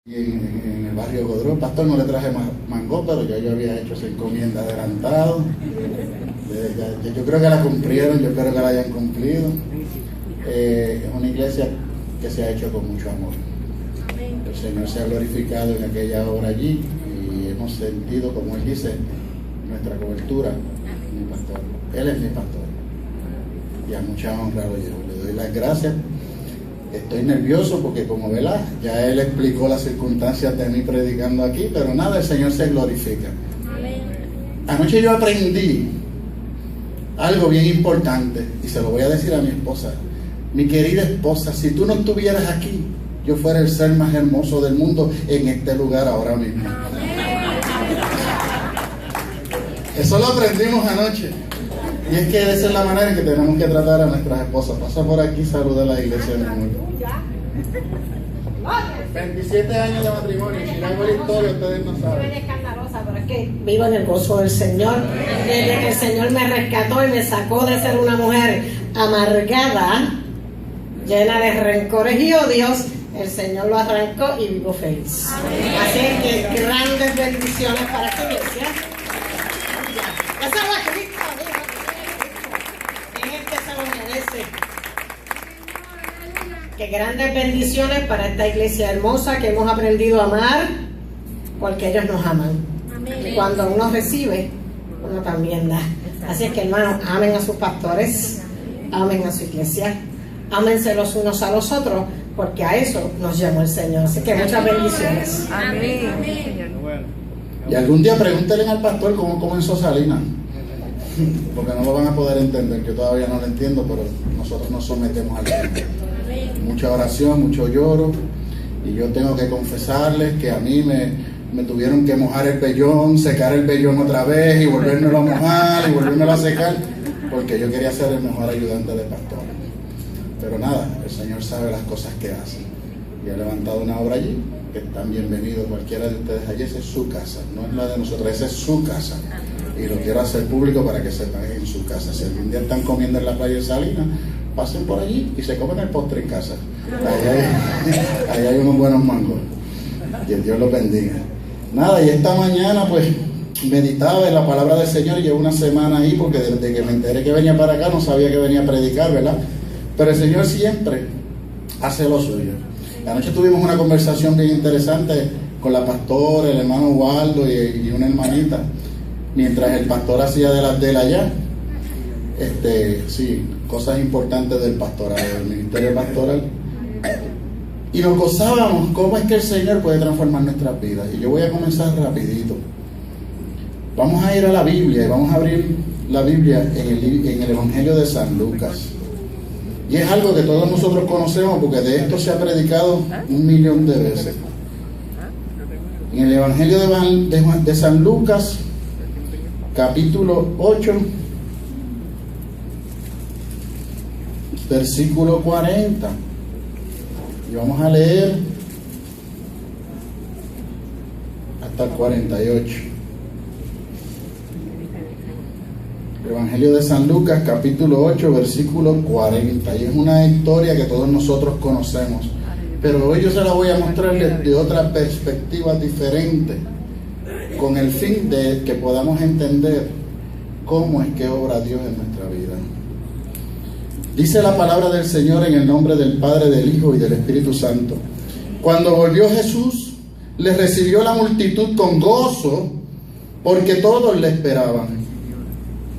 Y en el barrio Godró, pastor, no le traje mango, pero yo había hecho esa encomienda adelantado. Yo creo que la cumplieron, yo espero que la hayan cumplido. Es una iglesia que se ha hecho con mucho amor. El Señor se ha glorificado en aquella obra allí y hemos sentido, como Él dice, nuestra cobertura. Mi pastor, Él es mi pastor y a mucha honra lo llevo. Le doy las gracias. Estoy nervioso porque, como verás, ya Él explicó las circunstancias de mí predicando aquí, pero nada, el Señor se glorifica. Anoche yo aprendí algo bien importante y se lo voy a decir a mi esposa. Mi querida esposa, si tú no estuvieras aquí, yo fuera el ser más hermoso del mundo en este lugar ahora mismo. Eso lo aprendimos anoche. Y es que esa es la manera en que tenemos que tratar a nuestras esposas. Pasa por aquí, saluda a la iglesia del mundo. 27 años de matrimonio, si no hay buena historia, ustedes no saben. Soy escandalosa, pero es que vivo en el gozo del Señor. Desde que el Señor me rescató y me sacó de ser una mujer amargada, llena de rencores y odios, el Señor lo arrancó y vivo feliz. Así es que grandes bendiciones para esta iglesia. Esa es la Cristo, en este se lo merece. Que grandes bendiciones para esta iglesia hermosa que hemos aprendido a amar, porque ellos nos aman. Y cuando uno recibe, uno también da. Así es que, hermanos, amen a sus pastores, amen a su iglesia, ámense los unos a los otros, porque a eso nos llamó el Señor. Así que muchas bendiciones. Amén. Y algún día pregúntenle al pastor cómo comenzó Salinas, porque no lo van a poder entender. Yo todavía no lo entiendo, pero nosotros nos sometemos al Señor. Mucha oración, mucho lloro, y yo tengo que confesarles que a mí me tuvieron que mojar el vellón, secar el vellón otra vez y volvérmelo a mojar y volvérmelo a secar, porque yo quería ser el mejor ayudante de pastor. Pero nada, el Señor sabe las cosas que hace y ha levantado una obra allí, que están bienvenidos cualquiera de ustedes allí. Esa es su casa, no es la de nosotros, esa es su casa, y lo quiero hacer público para que sepan que es en su casa. Si algún día están comiendo en la playa de Salinas, pasen por allí y se comen el postre en casa. Ahí hay unos buenos mangos. Que Dios los bendiga. Nada, y esta mañana pues meditaba en la palabra del Señor. Llevo una semana ahí porque desde que me enteré que venía para acá no sabía que venía a predicar, ¿verdad? Pero el Señor siempre hace lo suyo. Anoche tuvimos una conversación bien interesante con la pastora, el hermano Waldo y una hermanita, mientras el pastor hacía de él allá. Sí, cosas importantes del pastoral, del ministerio pastoral. Y nos gozábamos cómo es que el Señor puede transformar nuestras vidas. Y yo voy a comenzar rapidito. Vamos a ir a la Biblia y vamos a abrir la Biblia en el Evangelio de San Lucas. Y es algo que todos nosotros conocemos porque de esto se ha predicado 1.000.000 de veces. En el Evangelio de San Lucas, capítulo 8, versículo 40, y vamos a leer hasta el 48. El Evangelio de San Lucas, capítulo 8, versículo 40, y es una historia que todos nosotros conocemos, pero hoy yo se la voy a mostrar desde otra perspectiva diferente, con el fin de que podamos entender cómo es que obra Dios en nuestra vida. Dice la palabra del Señor en el nombre del Padre, del Hijo y del Espíritu Santo. Cuando volvió Jesús, le recibió la multitud con gozo, porque todos le esperaban.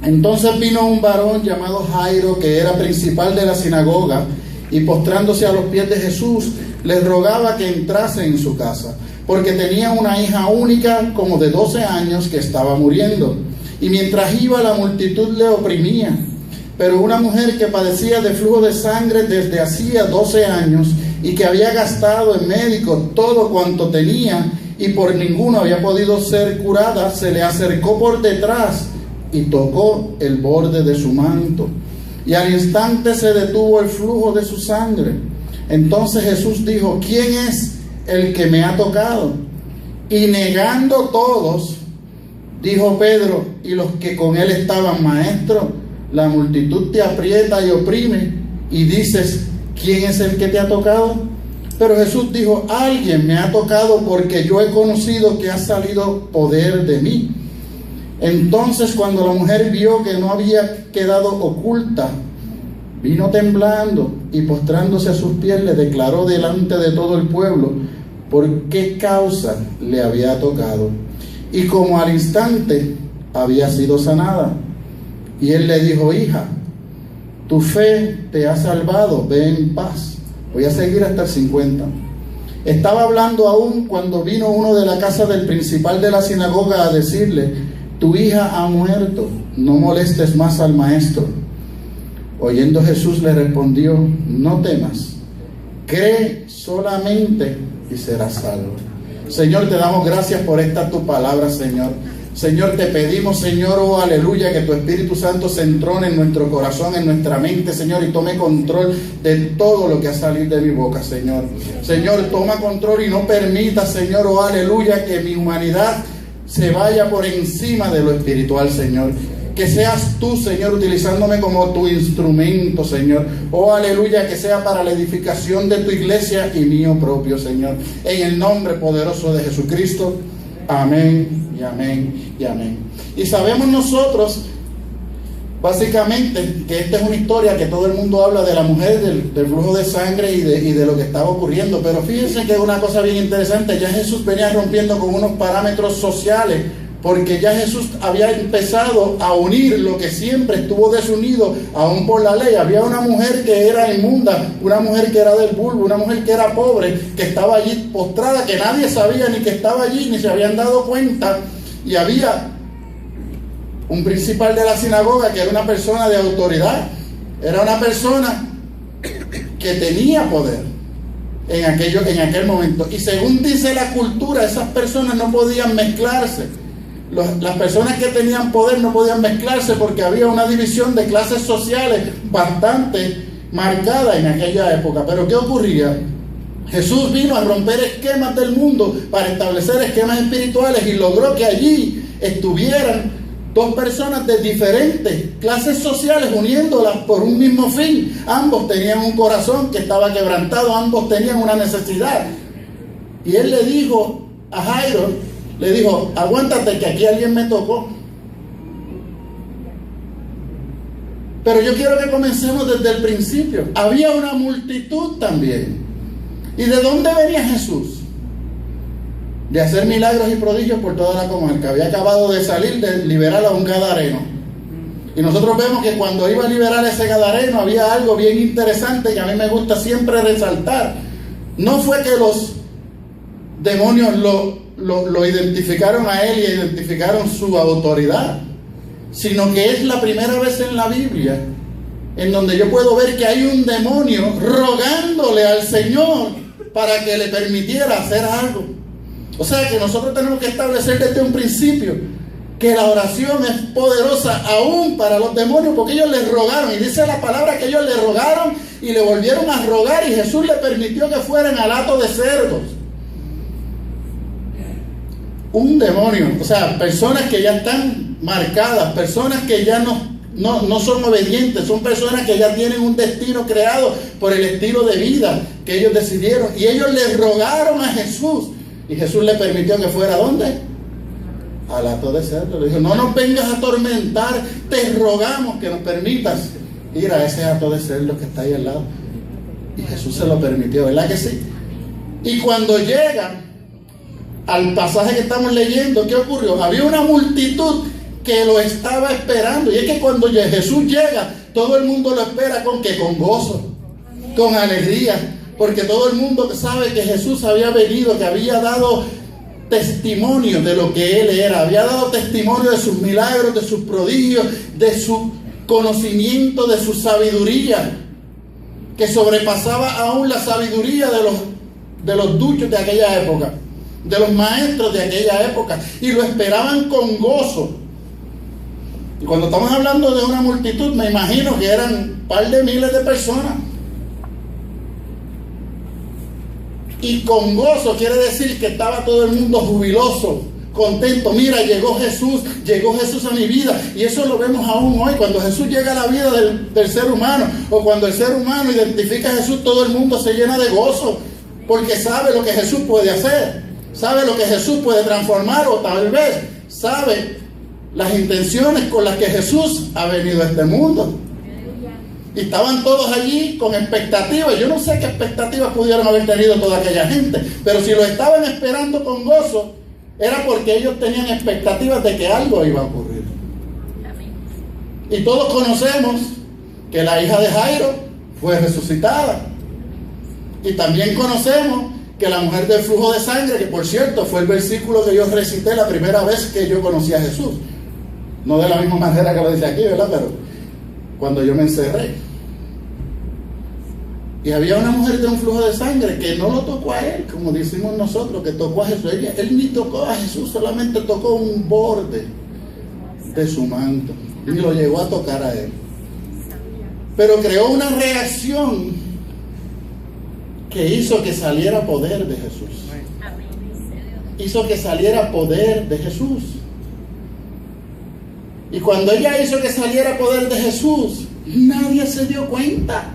Entonces vino un varón llamado Jairo, que era principal de la sinagoga, y postrándose a los pies de Jesús, le rogaba que entrase en su casa, porque tenía una hija única, como de 12 años, que estaba muriendo. Y mientras iba, la multitud le oprimía. Pero una mujer que padecía de flujo de sangre desde hacía 12 años y que había gastado en médicos todo cuanto tenía y por ninguno había podido ser curada, se le acercó por detrás y tocó el borde de su manto. Y al instante se detuvo el flujo de su sangre. Entonces Jesús dijo: ¿quién es el que me ha tocado? Y negando todos, dijo Pedro y los que con él estaban: Maestro, la multitud te aprieta y oprime, y dices: ¿quién es el que te ha tocado? Pero Jesús dijo: alguien me ha tocado, porque yo he conocido que ha salido poder de mí. Entonces, cuando la mujer vio que no había quedado oculta, vino temblando y postrándose a sus pies le declaró delante de todo el pueblo por qué causa le había tocado y como al instante había sido sanada. Y él le dijo: hija, tu fe te ha salvado, ve en paz. Voy a seguir hasta el 50. Estaba hablando aún cuando vino uno de la casa del principal de la sinagoga a decirle: tu hija ha muerto, no molestes más al maestro. Oyendo Jesús le respondió: no temas, cree solamente y serás salvo. Señor, te damos gracias por esta tu palabra, Señor. Señor, te pedimos, Señor, oh aleluya, que tu Espíritu Santo se entrone en nuestro corazón, en nuestra mente, Señor, y tome control de todo lo que ha salido de mi boca, Señor. Señor, toma control y no permita, Señor, oh aleluya, que mi humanidad se vaya por encima de lo espiritual, Señor. Que seas tú, Señor, utilizándome como tu instrumento, Señor. Oh, aleluya, que sea para la edificación de tu iglesia y mío propio, Señor. En el nombre poderoso de Jesucristo. Amén y amén y amén. Y sabemos nosotros, básicamente, que esta es una historia que todo el mundo habla de la mujer, del flujo de sangre y de lo que estaba ocurriendo. Pero fíjense que es una cosa bien interesante. Ya Jesús venía rompiendo con unos parámetros sociales, porque ya Jesús había empezado a unir lo que siempre estuvo desunido, aún por la ley. Había una mujer que era inmunda, una mujer que era del vulgo, una mujer que era pobre, que estaba allí postrada, que nadie sabía ni que estaba allí, ni se habían dado cuenta. Y había un principal de la sinagoga que era una persona de autoridad, era una persona que tenía poder en aquel momento. Y según dice la cultura, esas personas no podían mezclarse. Las personas que tenían poder no podían mezclarse porque había una división de clases sociales bastante marcada en aquella época. Pero ¿qué ocurría? Jesús vino a romper esquemas del mundo para establecer esquemas espirituales y logró que allí estuvieran dos personas de diferentes clases sociales uniéndolas por un mismo fin. Ambos tenían un corazón que estaba quebrantado, ambos tenían una necesidad. Y él le dijo a Jairo, le dijo: aguántate que aquí alguien me tocó. Pero yo quiero que comencemos desde el principio. Había una multitud también. ¿Y de dónde venía Jesús? De hacer milagros y prodigios por toda la comarca. Había acabado de salir de liberar a un gadareno. Y nosotros vemos que cuando iba a liberar a ese gadareno había algo bien interesante que a mí me gusta siempre resaltar. No fue que los demonios lo identificaron a él y identificaron su autoridad, sino que es la primera vez en la Biblia en donde yo puedo ver que hay un demonio rogándole al Señor para que le permitiera hacer algo. O sea que nosotros tenemos que establecer desde un principio que la oración es poderosa aún para los demonios, porque ellos les rogaron, y dice la palabra que ellos le rogaron y le volvieron a rogar, y Jesús le permitió que fueran al hato de cerdos. Un demonio, o sea, personas que ya están marcadas, personas que ya no son obedientes, son personas que ya tienen un destino creado por el estilo de vida que ellos decidieron, y ellos le rogaron a Jesús, y Jesús le permitió que fuera ¿a dónde? Al hato de cerdos. Le dijo: no nos vengas a atormentar, te rogamos que nos permitas ir a ese hato de cerdos que está ahí al lado. Y Jesús se lo permitió, ¿verdad que sí? Y cuando llega al pasaje que estamos leyendo, ¿qué ocurrió? Había una multitud que lo estaba esperando. Y es que cuando Jesús llega, todo el mundo lo espera ¿con qué? Con gozo, con alegría, porque todo el mundo sabe que Jesús había venido, que había dado testimonio de lo que Él era, había dado testimonio de sus milagros, de sus prodigios, de su conocimiento, de su sabiduría, que sobrepasaba aún la sabiduría de los duchos de aquella época, de los maestros de aquella época, y lo esperaban con gozo. Y cuando estamos hablando de una multitud, me imagino que eran un par de miles de personas. Y con gozo quiere decir que estaba todo el mundo jubiloso, contento. Mira, llegó Jesús a mi vida. Y eso lo vemos aún hoy. Cuando Jesús llega a la vida del ser humano, o cuando el ser humano identifica a Jesús, todo el mundo se llena de gozo. porque sabe lo que Jesús puede hacer, sabe lo que Jesús puede transformar, o tal vez sabe las intenciones con las que Jesús ha venido a este mundo. Y estaban todos allí con expectativas. Yo no sé qué expectativas pudieron haber tenido toda aquella gente, pero si lo estaban esperando con gozo, era porque ellos tenían expectativas de que algo iba a ocurrir. Y todos conocemos que la hija de Jairo fue resucitada. Y también conocemos que la mujer del flujo de sangre, que por cierto fue el versículo que yo recité la primera vez que yo conocí a Jesús. No de la misma manera que lo dice aquí, ¿verdad? Pero cuando yo me encerré. Y había una mujer de un flujo de sangre que no lo tocó a él, como decimos nosotros, que tocó a Jesús. Él ni tocó a Jesús, solamente tocó un borde de su manto. Y lo llegó a tocar a él. Pero creó una reacción que hizo que saliera poder de Jesús. Hizo que saliera poder de Jesús. Y cuando ella hizo que saliera poder de Jesús, nadie se dio cuenta.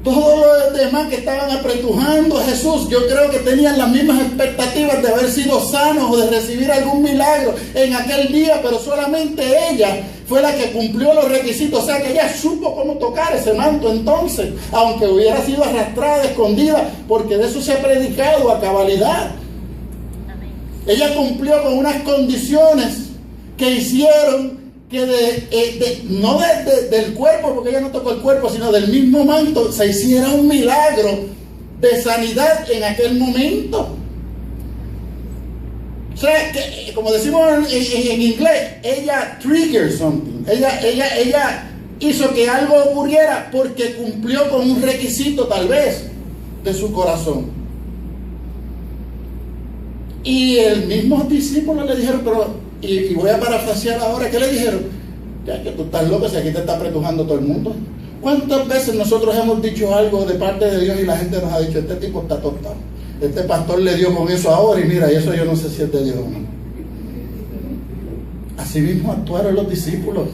Todos los demás que estaban apretujando a Jesús, yo creo que tenían las mismas expectativas de haber sido sanos o de recibir algún milagro en aquel día, pero solamente ella fue la que cumplió los requisitos. O sea que ella supo cómo tocar ese manto entonces, aunque hubiera sido arrastrada, escondida, porque de eso se ha predicado a cabalidad. Ella cumplió con unas condiciones que hicieron que no del cuerpo, porque ella no tocó el cuerpo, sino del mismo manto, se hiciera un milagro de sanidad en aquel momento. O sea, que, como decimos en inglés, ella triggered something. Ella hizo que algo ocurriera porque cumplió con un requisito tal vez de su corazón. Y el mismo discípulo le dijeron, pero, y voy a parafrasear ahora, ¿qué le dijeron? Ya que tú estás loco, si aquí te está apretujando todo el mundo. ¿Cuántas veces nosotros hemos dicho algo de parte de Dios y la gente nos ha dicho, este tipo está tostado, este pastor le dio con eso ahora y mira, y eso yo no sé si es de Dios o no? Así mismo actuaron los discípulos.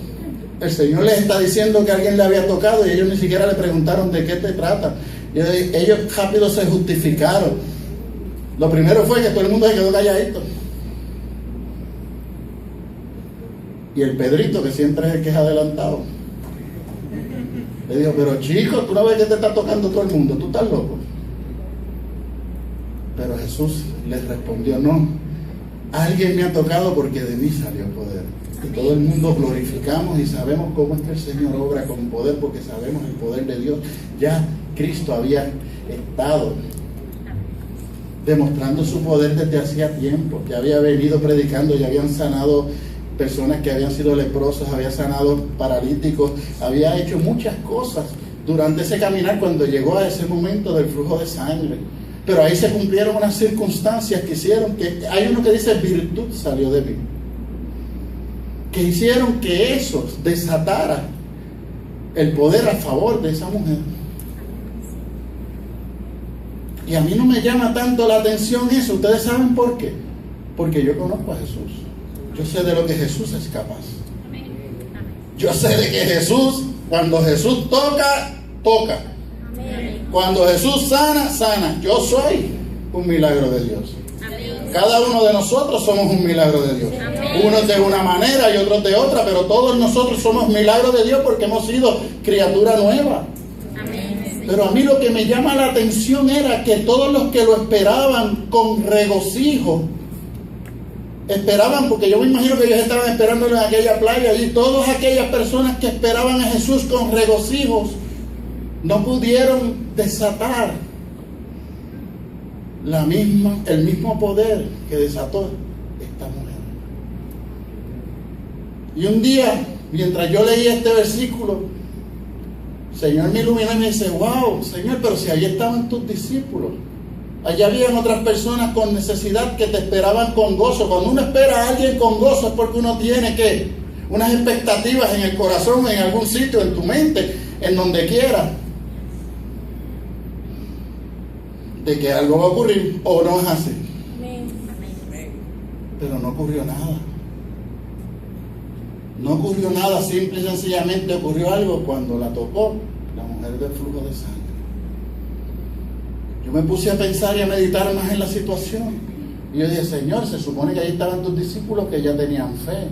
El Señor les está diciendo que alguien le había tocado y ellos ni siquiera le preguntaron de qué te trata. Y ellos rápido se justificaron. Lo primero fue que todo el mundo se quedó calladito. Y el Pedrito, que siempre es el que es adelantado, le dijo, pero chico, tú no ves que te está tocando todo el mundo, tú estás loco. Pero Jesús les respondió, no, alguien me ha tocado porque de mí salió poder. Y todo el mundo glorificamos y sabemos cómo es que el Señor obra con poder, porque sabemos el poder de Dios. Ya Cristo había estado demostrando su poder desde hacía tiempo, que había venido predicando y habían sanado personas que habían sido leprosas, había sanado paralíticos, había hecho muchas cosas durante ese caminar cuando llegó a ese momento del flujo de sangre. Pero ahí se cumplieron unas circunstancias que hicieron que, hay uno que dice, virtud salió de mí, que hicieron que eso desatara el poder a favor de esa mujer. Y a mí no me llama tanto la atención eso. ¿Ustedes saben por qué? Porque yo conozco a Jesús. Yo sé de lo que Jesús es capaz. Yo sé de que Jesús, cuando Jesús toca, toca. Cuando Jesús sana, sana. Yo soy un milagro de Dios. Cada uno de nosotros somos un milagro de Dios. Unos de una manera y otros de otra, pero todos nosotros somos milagros de Dios porque hemos sido criatura nueva. Pero a mí lo que me llama la atención era que todos los que lo esperaban con regocijo, esperaban, porque yo me imagino que ellos estaban esperándolo en aquella playa, y todas aquellas personas que esperaban a Jesús con regocijos, no pudieron desatar el mismo poder que desató esta mujer. Y un día, mientras yo leía este versículo, el Señor me iluminó y me dice, wow, Señor, pero si allí estaban tus discípulos, allá habían otras personas con necesidad que te esperaban con gozo. Cuando uno espera a alguien con gozo es porque uno tiene que unas expectativas en el corazón, en algún sitio, en tu mente, en donde quiera, de que algo va a ocurrir, o no es así. Pero no ocurrió nada. No ocurrió nada, simple y sencillamente ocurrió algo cuando la tocó la mujer del flujo de sangre. yo me puse a pensar y a meditar más en la situación. Y yo dije, Señor, se supone que ahí estaban tus discípulos que ya tenían fe.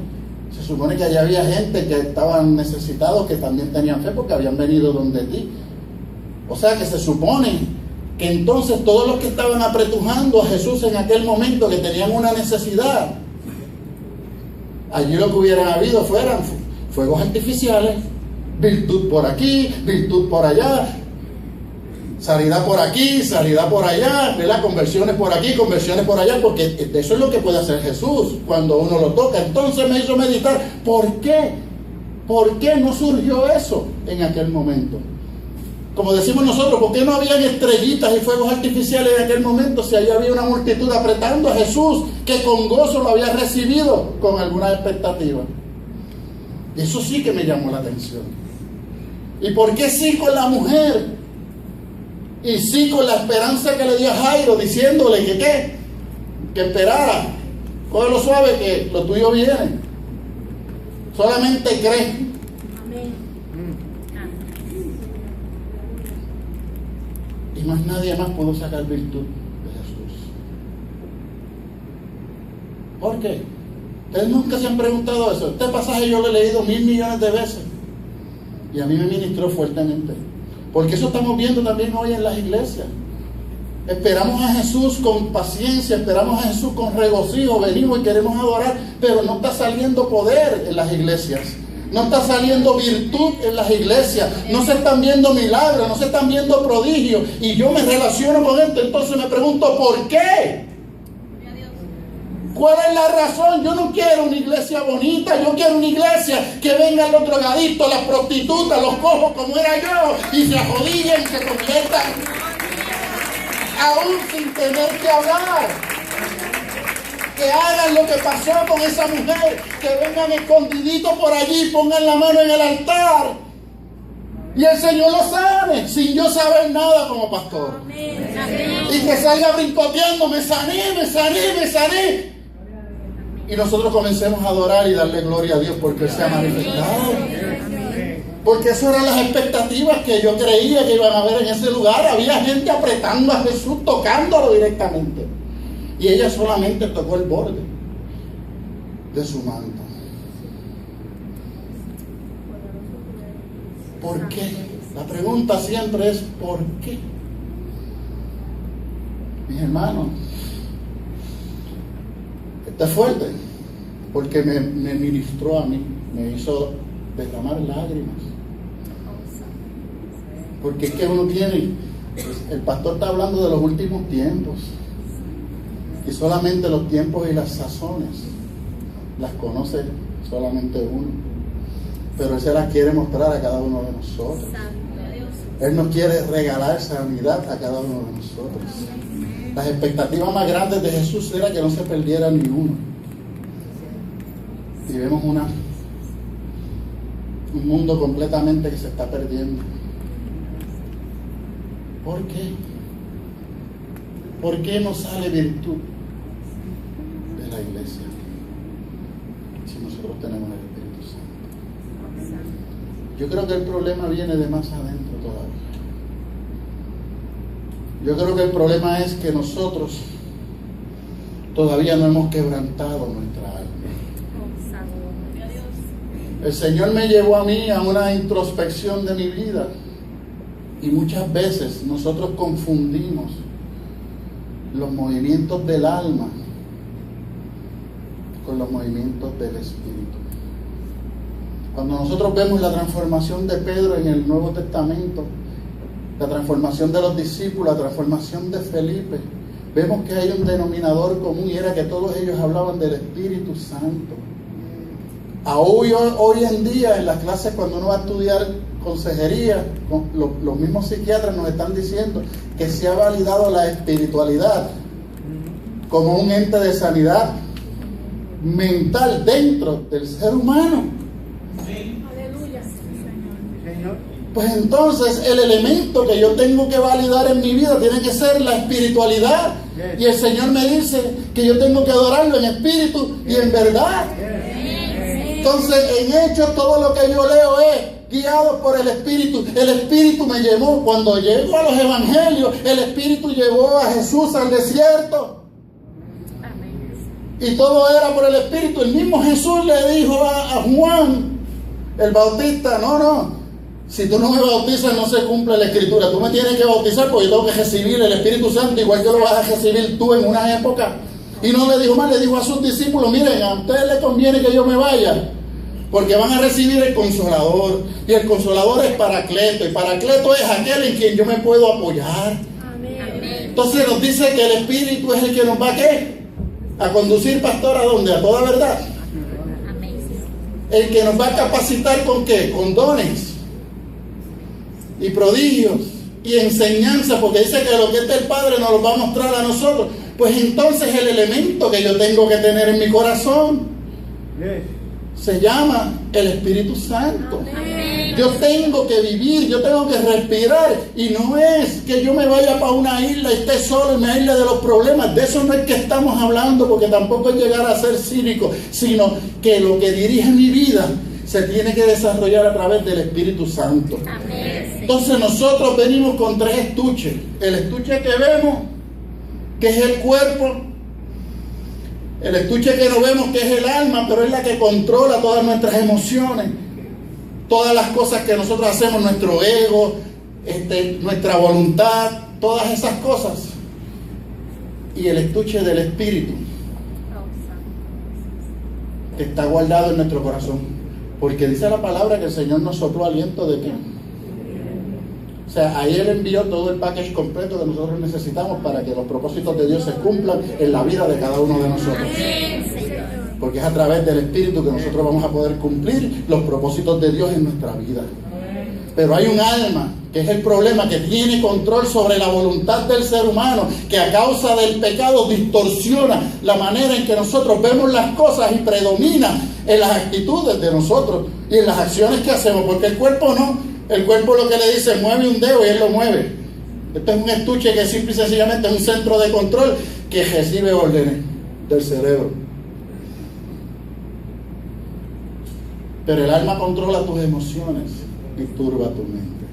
Se supone que allá había gente que estaban necesitados que también tenían fe porque habían venido donde ti. O sea que se supone que entonces todos los que estaban apretujando a Jesús en aquel momento, que tenían una necesidad, allí lo que hubieran habido fueran fuegos artificiales, virtud por aquí, virtud por allá, sanidad por aquí, sanidad por allá, ¿verdad? Conversiones por aquí, conversiones por allá, porque eso es lo que puede hacer Jesús cuando uno lo toca. Entonces me hizo meditar, ¿por qué? ¿Por qué no surgió eso en aquel momento? Como decimos nosotros, ¿por qué no habían estrellitas y fuegos artificiales en aquel momento si allí había una multitud apretando a Jesús que con gozo lo había recibido con alguna expectativa? Y eso sí que me llamó la atención. ¿Y por qué sí con la mujer? Y sí con la esperanza que le dio a Jairo, diciéndole que ¿qué? Que esperara. Cógelo suave que lo tuyo viene. Solamente cree. Y más nadie más pudo sacar virtud de Jesús. ¿Por qué? Ustedes nunca se han preguntado eso. Este pasaje yo lo he leído 1,000 millones de veces. Y a mí me ministró fuertemente. Porque eso estamos viendo también hoy en las iglesias. Esperamos a Jesús con paciencia, esperamos a Jesús con regocijo, venimos y queremos adorar, pero no está saliendo poder en las iglesias. No está saliendo virtud en las iglesias, no se están viendo milagros, no se están viendo prodigios. Y yo me relaciono con esto, entonces me pregunto, ¿por qué? ¿Cuál es la razón? Yo no quiero una iglesia bonita, yo quiero una iglesia que vengan los drogadictos, las prostitutas, los cojos como era yo, y se ajodillen y se conviertan, aún sin tener que hablar. Que hagan lo que pasó con esa mujer, que vengan escondiditos por allí, pongan la mano en el altar y el Señor lo sane, sin yo saber nada como pastor. Amén. Y que salga brincoteando, me sané, me sané, me sané. Y nosotros comencemos a adorar y darle gloria a Dios porque Él se ha manifestado. Porque esas eran las expectativas que yo creía que iban a haber en ese lugar. Había gente apretando a Jesús, tocándolo directamente. Y ella solamente tocó el borde de su manto. ¿Por qué? La pregunta siempre es ¿por qué? Mis hermanos, esto es fuerte, porque me ministró a mí, me hizo derramar lágrimas. Porque es que uno tiene, el pastor está hablando de los últimos tiempos. Y solamente los tiempos y las sazones las conoce solamente uno. Pero Él se las quiere mostrar a cada uno de nosotros. Él nos quiere regalar sanidad a cada uno de nosotros. Las expectativas más grandes de Jesús era que no se perdiera ni uno. Y vemos un mundo completamente que se está perdiendo. ¿Por qué? ¿Por qué no sale virtud de la iglesia si nosotros tenemos el Espíritu Santo? Yo creo que el problema viene de más adentro todavía. Yo creo que el problema es que nosotros todavía no hemos quebrantado nuestra alma. El Señor me llevó a mí a una introspección de mi vida y muchas veces nosotros confundimos los movimientos del alma con los movimientos del Espíritu. Cuando nosotros vemos la transformación de Pedro en el Nuevo Testamento, la transformación de los discípulos, la transformación de Felipe, vemos que hay un denominador común y era que todos ellos hablaban del Espíritu Santo. Hoy en día en las clases cuando uno va a estudiar consejería, los mismos psiquiatras nos están diciendo que se ha validado la espiritualidad como un ente de sanidad mental dentro del ser humano. Aleluya. Pues entonces el elemento que yo tengo que validar en mi vida tiene que ser la espiritualidad. Y el Señor me dice que yo tengo que adorarlo en espíritu y en verdad. Entonces en Hechos todo lo que yo leo es guiados por el Espíritu me llevó. Cuando llego a los evangelios, el Espíritu llevó a Jesús al desierto. Y todo era por el Espíritu. El mismo Jesús le dijo a Juan el Bautista, no, si tú no me bautizas no se cumple la Escritura. Tú me tienes que bautizar porque yo tengo que recibir el Espíritu Santo, igual que lo vas a recibir tú en una época. Y no le dijo más, le dijo a sus discípulos, miren, a ustedes les conviene que yo me vaya, porque van a recibir el Consolador. Y el Consolador es Paracleto. Y Paracleto es aquel en quien yo me puedo apoyar. Amén. Entonces nos dice que el Espíritu es el que nos va a ¿qué? A conducir, pastor, ¿a dónde? A toda verdad. Amén. El que nos va a capacitar ¿con qué? Con dones y prodigios y enseñanza, porque dice que lo que es del Padre nos lo va a mostrar a nosotros. Pues entonces el elemento que yo tengo que tener en mi corazón se llama el Espíritu Santo. Amén. Yo tengo que vivir, yo tengo que respirar, y no es que yo me vaya para una isla y esté solo en una isla de los problemas. De eso no es que estamos hablando, porque tampoco es llegar a ser cínico, sino que lo que dirige mi vida se tiene que desarrollar a través del Espíritu Santo. Amén. Entonces nosotros venimos con 3 estuches. El estuche que vemos, que es el cuerpo. El estuche que no vemos, que es el alma, pero es la que controla todas nuestras emociones, todas las cosas que nosotros hacemos, nuestro ego, nuestra voluntad, todas esas cosas. Y el estuche del Espíritu, que está guardado en nuestro corazón. Porque dice la palabra que el Señor nos sopló aliento de qué. O sea, ahí Él envió todo el package completo que nosotros necesitamos para que los propósitos de Dios se cumplan en la vida de cada uno de nosotros. Porque es a través del Espíritu que nosotros vamos a poder cumplir los propósitos de Dios en nuestra vida. Pero hay un alma, que es el problema, que tiene control sobre la voluntad del ser humano, que a causa del pecado distorsiona la manera en que nosotros vemos las cosas y predomina en las actitudes de nosotros y en las acciones que hacemos, porque el cuerpo no. El cuerpo lo que le dice, mueve un dedo y él lo mueve. Esto es un estuche que simple y sencillamente es un centro de control que recibe órdenes del cerebro. Pero el alma controla tus emociones y turba tu mente.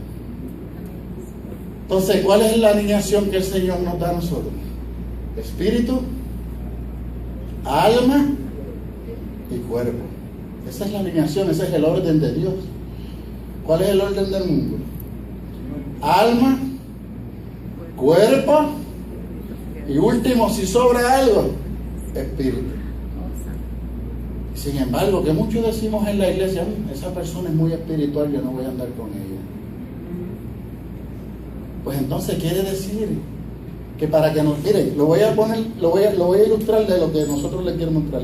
Entonces, ¿cuál es la alineación que el Señor nos da a nosotros? Espíritu, alma y cuerpo. Esa es la alineación, ese es el orden de Dios. ¿Cuál es el orden del mundo? Alma, cuerpo y último, si sobra algo, espíritu. Sin embargo, que muchos decimos en la iglesia, esa persona es muy espiritual, yo no voy a andar con ella. Pues entonces quiere decir que para que nos... Miren, lo voy a ilustrar de lo que nosotros les quiero mostrar.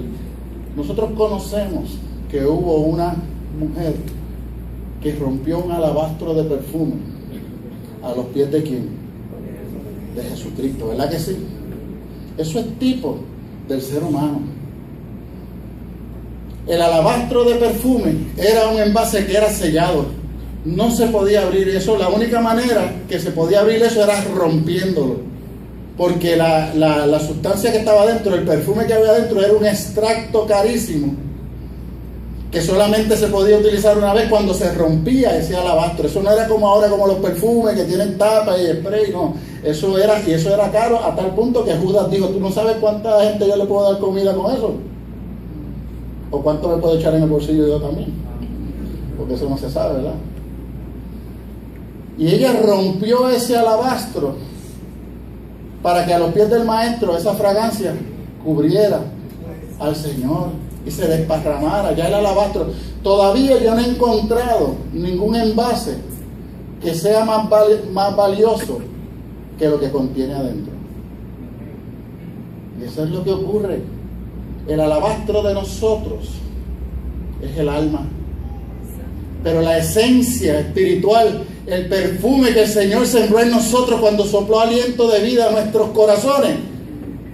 Nosotros conocemos que hubo una mujer que rompió un alabastro de perfume a los pies de ¿quién? De Jesucristo, ¿verdad que sí? Eso es tipo del ser humano. El alabastro de perfume era un envase que era sellado, no se podía abrir eso. La única manera que se podía abrir eso era rompiéndolo, porque la sustancia que estaba dentro, el perfume que había dentro, era un extracto carísimo que solamente se podía utilizar una vez cuando se rompía ese alabastro. Eso no era como ahora, como los perfumes que tienen tapa y spray, no. Eso era caro a tal punto que Judas dijo, tú no sabes cuánta gente yo le puedo dar comida con eso, o cuánto me puedo echar en el bolsillo yo también, porque eso no se sabe, ¿verdad? Y ella rompió ese alabastro para que a los pies del maestro esa fragancia cubriera al Señor y se desparramara. Ya el alabastro, todavía yo no he encontrado ningún envase que sea más valioso que lo que contiene adentro. Y eso es lo que ocurre. El alabastro de nosotros es el alma, pero la esencia espiritual, el perfume que el Señor sembró en nosotros cuando sopló aliento de vida a nuestros corazones,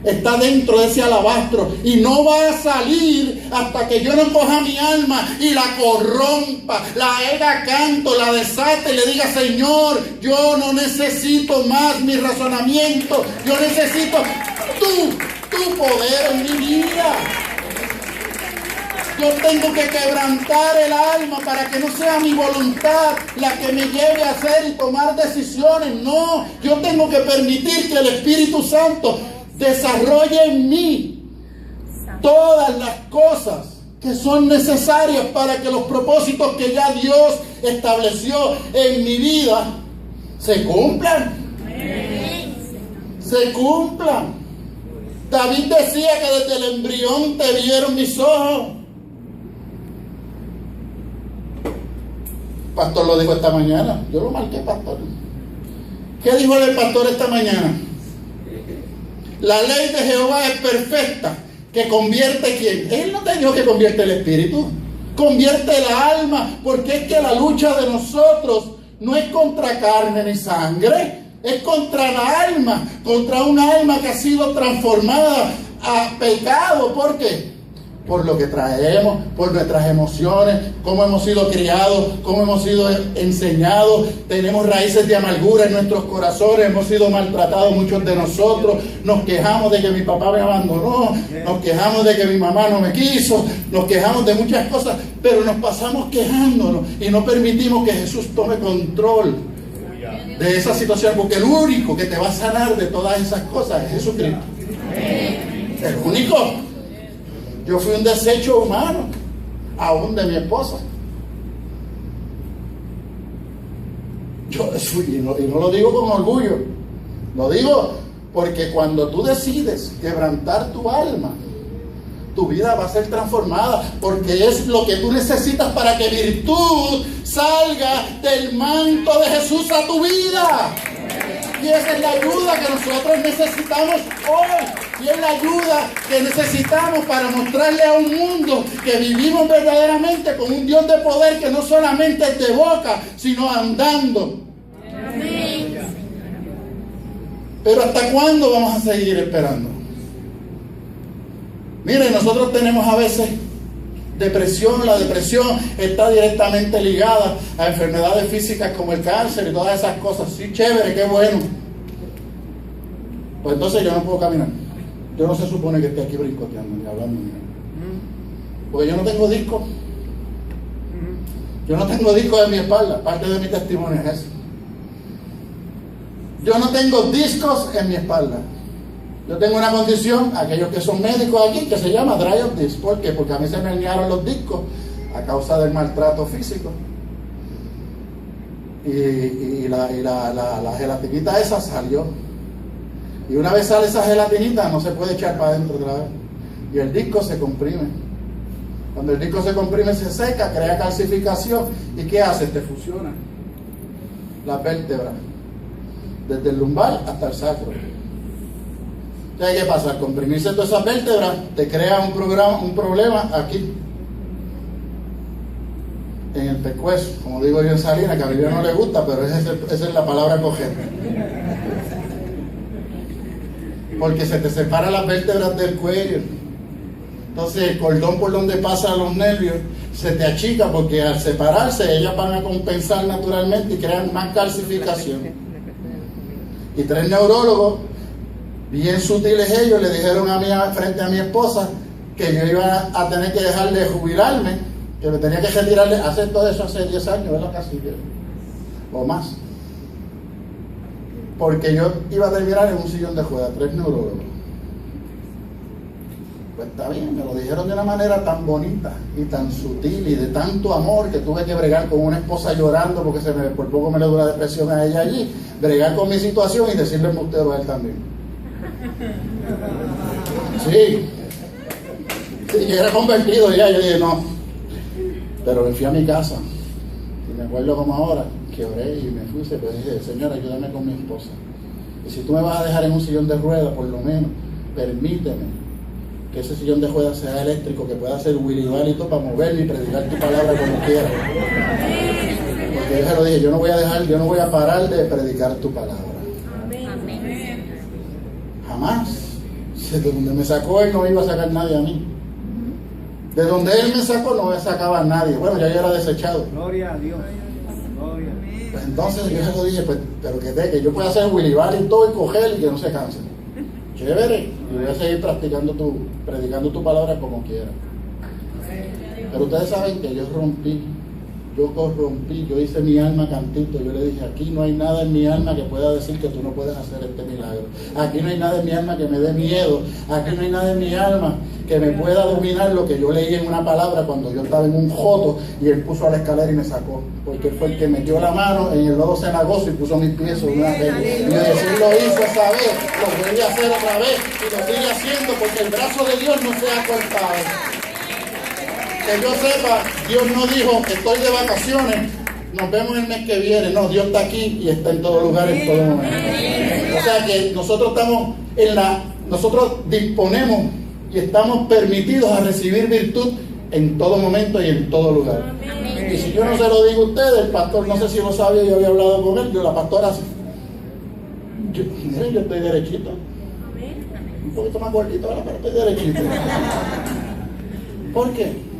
está dentro de ese alabastro y no va a salir hasta que yo no coja mi alma y la corrompa, la haga canto, la desate y le diga, Señor, yo no necesito más mi razonamiento, yo necesito tu poder en mi vida. Yo tengo que quebrantar el alma para que no sea mi voluntad la que me lleve a hacer y tomar decisiones. No, yo tengo que permitir que el Espíritu Santo desarrolle en mí todas las cosas que son necesarias para que los propósitos que ya Dios estableció en mi vida se cumplan. Se cumplan. David decía que desde el embrión te vieron mis ojos. Pastor lo dijo esta mañana. Yo lo marqué, pastor. ¿Qué dijo el pastor esta mañana? La ley de Jehová es perfecta, que convierte ¿quién? Él no te dijo que convierte el espíritu, convierte el alma, porque es que la lucha de nosotros no es contra carne ni sangre, es contra la alma, contra un alma que ha sido transformada a pecado. ¿Por qué? Por lo que traemos, por nuestras emociones, cómo hemos sido criados, cómo hemos sido enseñados. Tenemos raíces de amargura en nuestros corazones, hemos sido maltratados muchos de nosotros. Nos quejamos de que mi papá me abandonó, nos quejamos de que mi mamá no me quiso, nos quejamos de muchas cosas, pero nos pasamos quejándonos y no permitimos que Jesús tome control de esa situación, porque el único que te va a sanar de todas esas cosas es Jesucristo. El único. Yo fui un desecho humano, aún de mi esposa. Yo fui, y no lo digo con orgullo, lo digo porque cuando tú decides quebrantar tu alma, tu vida va a ser transformada, porque es lo que tú necesitas para que virtud salga del manto de Jesús a tu vida. Y esa es la ayuda que nosotros necesitamos hoy. Y es la ayuda que necesitamos para mostrarle a un mundo que vivimos verdaderamente con un Dios de poder que no solamente es de boca, sino andando. Amén. Pero ¿hasta cuándo vamos a seguir esperando? Miren, nosotros tenemos a veces depresión. La depresión está directamente ligada a enfermedades físicas como el cáncer y todas esas cosas. Sí, chévere, qué bueno. Pues entonces yo no puedo caminar. Yo no se supone que esté aquí brincoteando ni hablando. Porque yo no tengo disco. Yo no tengo disco en mi espalda. Parte de mi testimonio es eso. Yo no tengo discos en mi espalda. Yo tengo una condición, aquellos que son médicos aquí, que se llama dry of disc. ¿Por qué? Porque a mí se me herniaron los discos a causa del maltrato físico. Y la gelatinita esa salió. Y una vez sale esa gelatinita, no se puede echar para adentro otra vez. Y el disco se comprime. Cuando el disco se comprime, se seca, crea calcificación. ¿Y qué hace? Te fusiona la vértebra, desde el lumbar hasta el sacro. Entonces, ¿qué pasa? Al comprimirse todas esas vértebras, te crea un problema aquí, en el pescuezo, como digo yo en Salinas, que a mi no le gusta, pero esa es la palabra cogente. Porque se te separan las vértebras del cuello. Entonces el cordón por donde pasan los nervios se te achica, porque al separarse ellas van a compensar naturalmente y crean más calcificación. Y 3 neurólogos bien sutiles ellos le dijeron a mí, frente a mi esposa, que yo iba a tener que dejar de jubilarme, que me tenía que retirarle, hacer todo eso hace 10 años, ¿verdad? Casi, o más. Porque yo iba a terminar en un sillón de ruedas, 3 neurólogos. Pues está bien, me lo dijeron de una manera tan bonita y tan sutil y de tanto amor, que tuve que bregar con una esposa llorando porque por poco me le dio la depresión a ella allí, bregar con mi situación y decirle embustero a él también. Sí, yo era convertido ya, yo dije no, pero me fui a mi casa y me acuerdo como ahora que oré y me fui y dije, Señor, ayúdame con mi esposa, y si tú me vas a dejar en un sillón de ruedas, por lo menos permíteme que ese sillón de ruedas sea eléctrico, que pueda ser wheelbarito para moverme y predicar tu palabra como quiera, porque yo se lo dije, yo no voy a parar de predicar tu palabra. Jamás. De donde me sacó él no iba a sacar nadie a mí. De donde él me sacó no me sacaba a nadie. Bueno, ya yo era desechado. Gloria a Dios. Gloria. Pues entonces yo se lo dije, pues, pero que yo pueda hacer Willy Bar y todo y coger y que no se canse. Chévere. Y voy a seguir predicando tu palabra como quiera. Pero ustedes saben que yo corrompí, yo hice mi alma cantito. Yo le dije, aquí no hay nada en mi alma que pueda decir que tú no puedes hacer este milagro. Aquí no hay nada en mi alma que me dé miedo. Aquí no hay nada en mi alma que me pueda dominar lo que yo leí en una palabra cuando yo estaba en un joto y él puso a la escalera y me sacó. Porque él fue el que metió la mano en el lodo cenagoso y puso mis pies sobre una regla. Y yo decía, él lo hizo esa vez, lo vuelve a hacer otra vez y lo sigue haciendo porque el brazo de Dios no se ha cortado. Que yo sepa, Dios no dijo que estoy de vacaciones, nos vemos el mes que viene. No, Dios está aquí y está en todo lugar, en todo momento. O sea que nosotros estamos nosotros disponemos y estamos permitidos a recibir virtud en todo momento y en todo lugar. Y si yo no se lo digo a ustedes, el pastor, no sé si lo sabía, yo había hablado con él, la pastora así. Yo estoy derechito. Un poquito más gordito ahora, pero estoy derechito. ¿Por qué?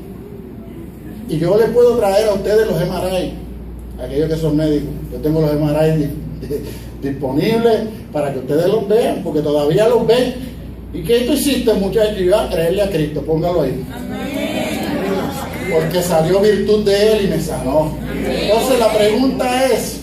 Y yo les puedo traer a ustedes los MRI, aquellos que son médicos. Yo tengo los MRI disponibles para que ustedes los vean, porque todavía los ven. ¿Y qué tú hiciste, muchacho? Yo a creerle a Cristo, póngalo ahí. Porque salió virtud de él y me sanó. Entonces la pregunta es,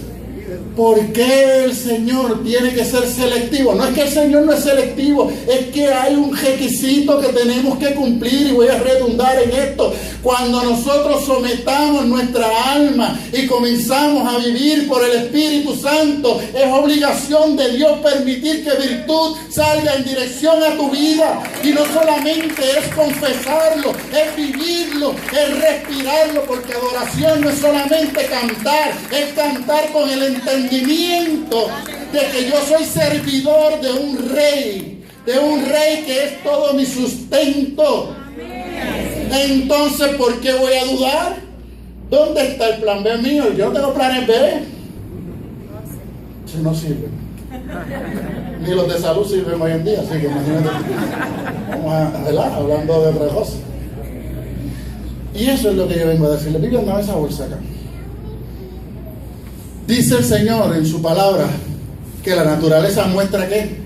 ¿por qué el Señor tiene que ser selectivo? No es que el Señor no es selectivo, es que hay un requisito que tenemos que cumplir, y voy a redundar en esto. Cuando nosotros sometamos nuestra alma y comenzamos a vivir por el Espíritu Santo, es obligación de Dios permitir que virtud salga en dirección a tu vida. Y no solamente es confesarlo, es vivirlo, es respirarlo, porque adoración no es solamente cantar, es cantar con el entendimiento de que yo soy servidor de un rey que es todo mi sustento. Entonces, ¿por qué voy a dudar? ¿Dónde está el plan B mío? Yo no tengo planes B. Si no sirven. Ni los de salud sirven hoy en día, así que imagínate. Vamos a hablando de otra cosa. Y eso es lo que yo vengo a decirle. Biblia, dame esa bolsa acá. Dice el Señor en su palabra que la naturaleza muestra ¿qué?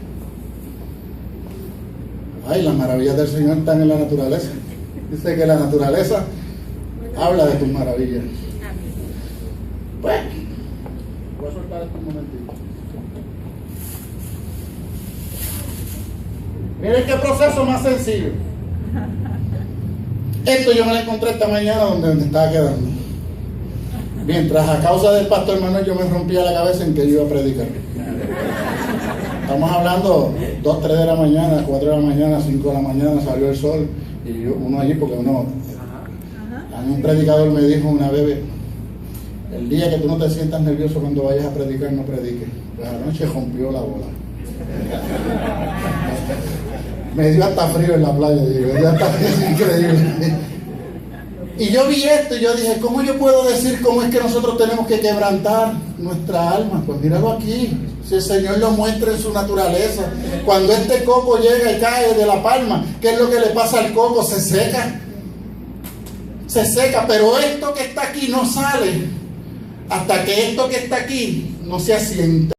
Ay, las maravillas del Señor están en la naturaleza. Dice que la naturaleza habla de tus maravillas. Bueno, voy a soltar esto un momentito. Miren qué proceso más sencillo. Esto yo me lo encontré esta mañana donde estaba quedando. Mientras a causa del pastor Manuel yo me rompía la cabeza en que yo iba a predicar. Estamos hablando 2, 3 de la mañana, 4 de la mañana, 5 de la mañana, salió el sol. Y uno allí, porque uno... A mí un predicador me dijo una vez, el día que tú no te sientas nervioso cuando vayas a predicar, no prediques. Pues anoche rompió la bola. Me dio hasta frío en la playa, digo, ya está, es increíble. Y yo vi esto y yo dije, ¿cómo yo puedo decir cómo es que nosotros tenemos que quebrantar nuestra alma? Pues míralo aquí, si el Señor lo muestra en su naturaleza. Cuando este coco llega y cae de la palma, ¿qué es lo que le pasa al coco? Se seca. Se seca, pero esto que está aquí no sale hasta que esto que está aquí no se asienta.